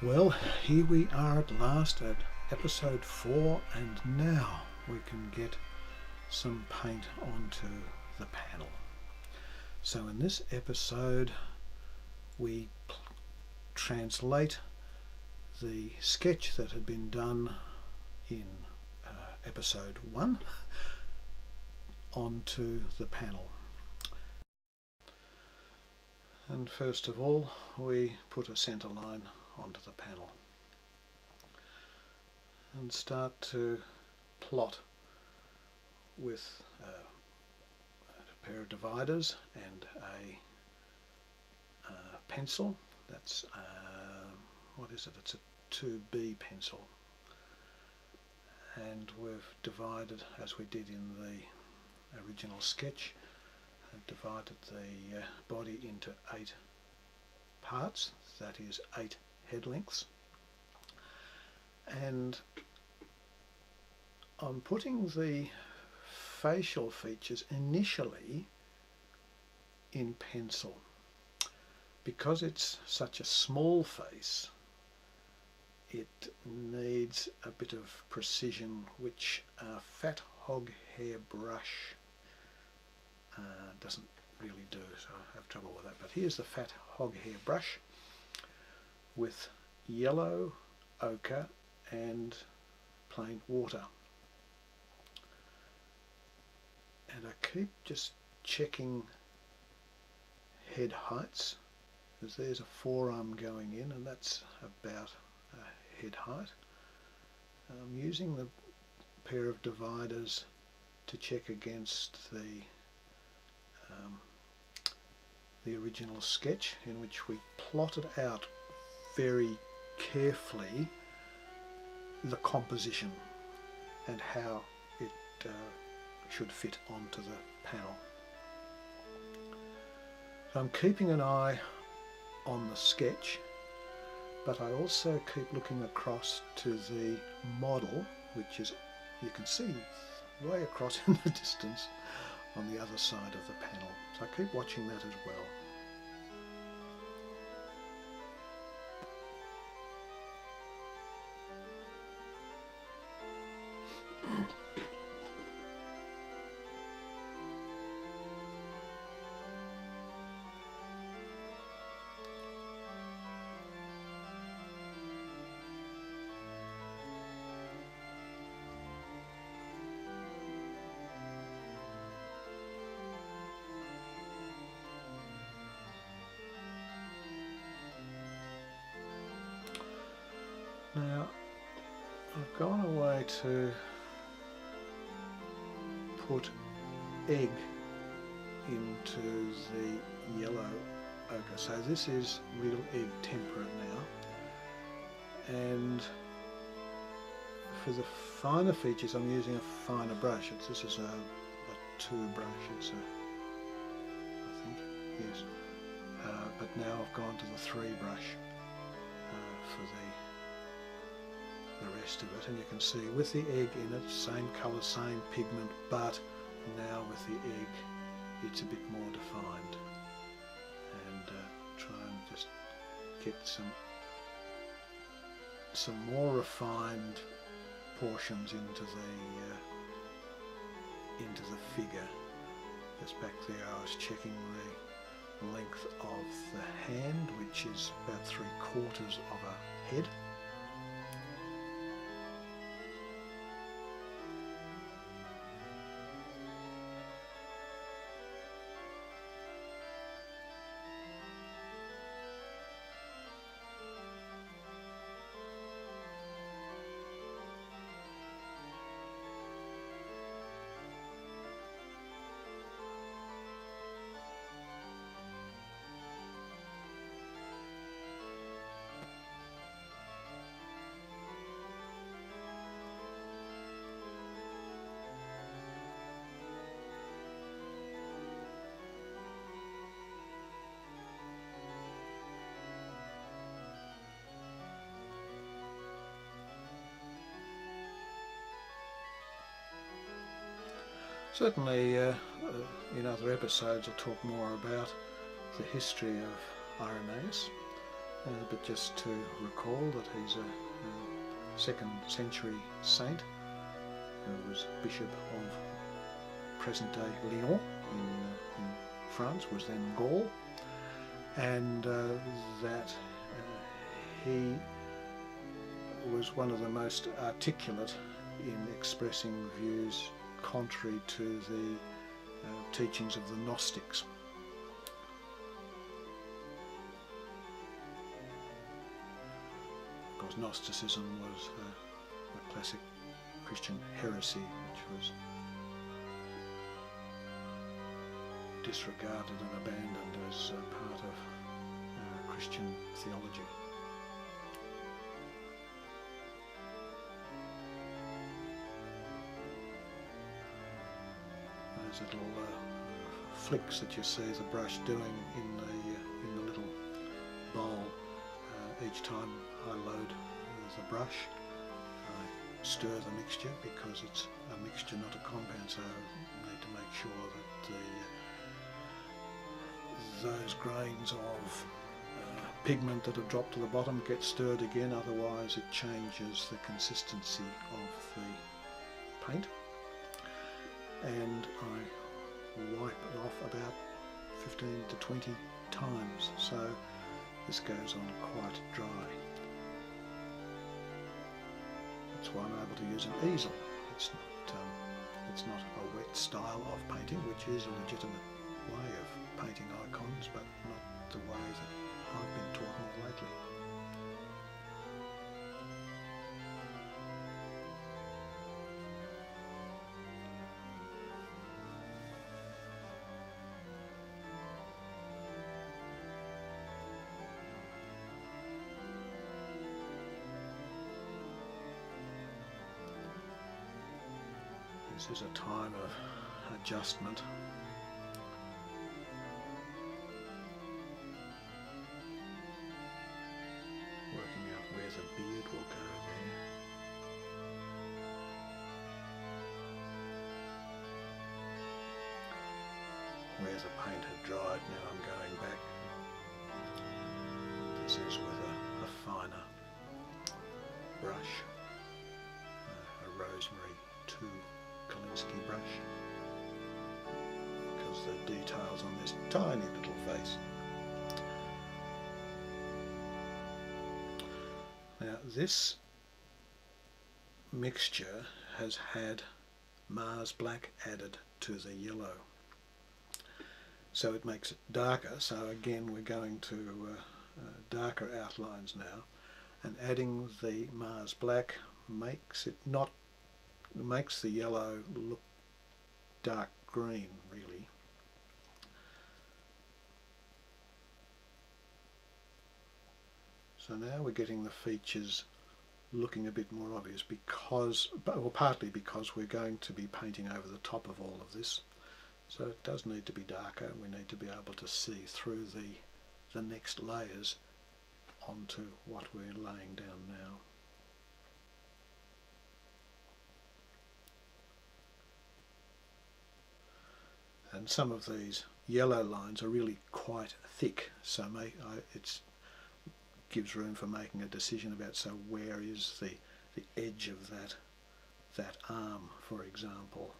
Well, here we are at last at episode 4, and now we can get some paint onto the panel. So in this episode we translate the sketch that had been done in episode 1 onto the panel. And first of all we put a centre line onto the panel and start to plot with a pair of dividers and a pencil. That's what is it? It's a 2B pencil, and we've divided, as we did in the original sketch, divided the body into 8 parts, that is 8 head lengths, and I'm putting the facial features initially in pencil. Because it's such a small face, it needs a bit of precision, which a fat hog hair brush doesn't really do, so I have trouble with that. But here's the fat hog hair brush with yellow, ochre and plain water, and I keep just checking head heights, because there's a forearm going in and that's about head height. I'm using the pair of dividers to check against the original sketch, in which we plotted out very carefully the composition and how it should fit onto the panel. So I'm keeping an eye on the sketch, but I also keep looking across to the model, which is, you can see way across in the distance on the other side of the panel. So I keep watching that as well. Now I've gone away to put egg into the yellow ochre. So this is real egg temperate now, and for the finer features I'm using a finer brush. This is a 2 brush, I think, yes. But now I've gone to the 3 brush for the rest of it, and you can see with the egg in it, same colour, same pigment, but now with the egg it's a bit more defined, and try and just get some more refined portions into the figure. Just back there I was checking the length of the hand, which is about 3/4 of a head. Certainly in other episodes I'll talk more about the history of Irenaeus, but just to recall that he's a 2nd century saint who was Bishop of present-day Lyon in France, was then Gaul, and that he was one of the most articulate in expressing views contrary to the teachings of the Gnostics. Of course, Gnosticism was a classic Christian heresy which was disregarded and abandoned as part of Christian theology. Those little flicks that you see the brush doing in the little bowl each time I load the brush. I stir the mixture because it's a mixture, not a compound, so I need to make sure that those grains of pigment that have dropped to the bottom get stirred again, otherwise it changes the consistency of the paint. And I wipe it off about 15 to 20 times, so this goes on quite dry. That's why I'm able to use an easel. It's not a wet style of painting, which is a legitimate way of painting icons, but not the way that I've been taught of lately. This is a time of adjustment. Working out where the beard will go there. Where the paint had dried, now I'm going back. This is with a finer brush, a Rosemary 2 Kolinsky brush, because the details on this tiny little face. Now this mixture has had Mars Black added to the yellow, so it makes it darker. So again we're going to darker outlines now, and adding the Mars Black makes the yellow look dark green, really. So now we're getting the features looking a bit more obvious, because, well, partly because we're going to be painting over the top of all of this, so it does need to be darker. We need to be able to see through the next layers onto what we're laying down now. And some of these yellow lines are really quite thick, so it gives room for making a decision about, so where is the edge of that arm, for example.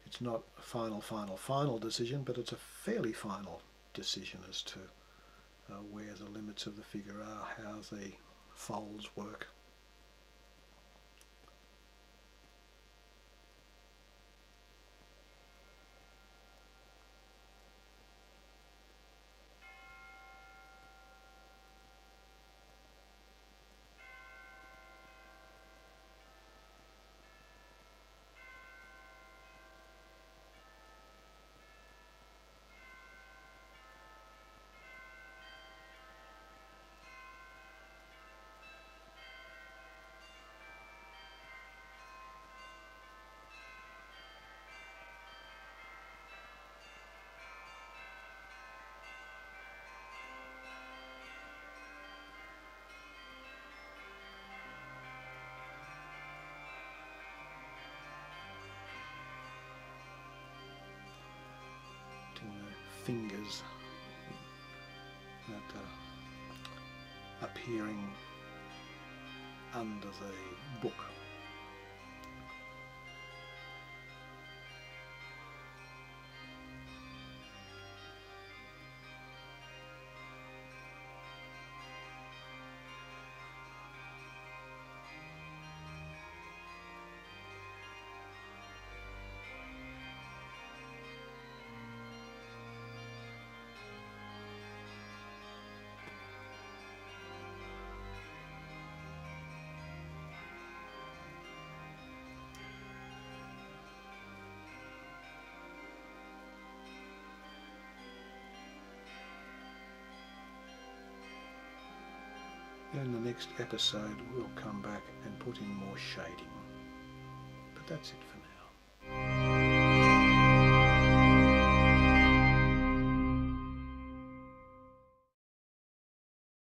It's not a final decision, but it's a fairly final decision as to where the limits of the figure are, how the folds work. The fingers that appearing under the book. In the next episode we'll come back and put in more shading. But that's it for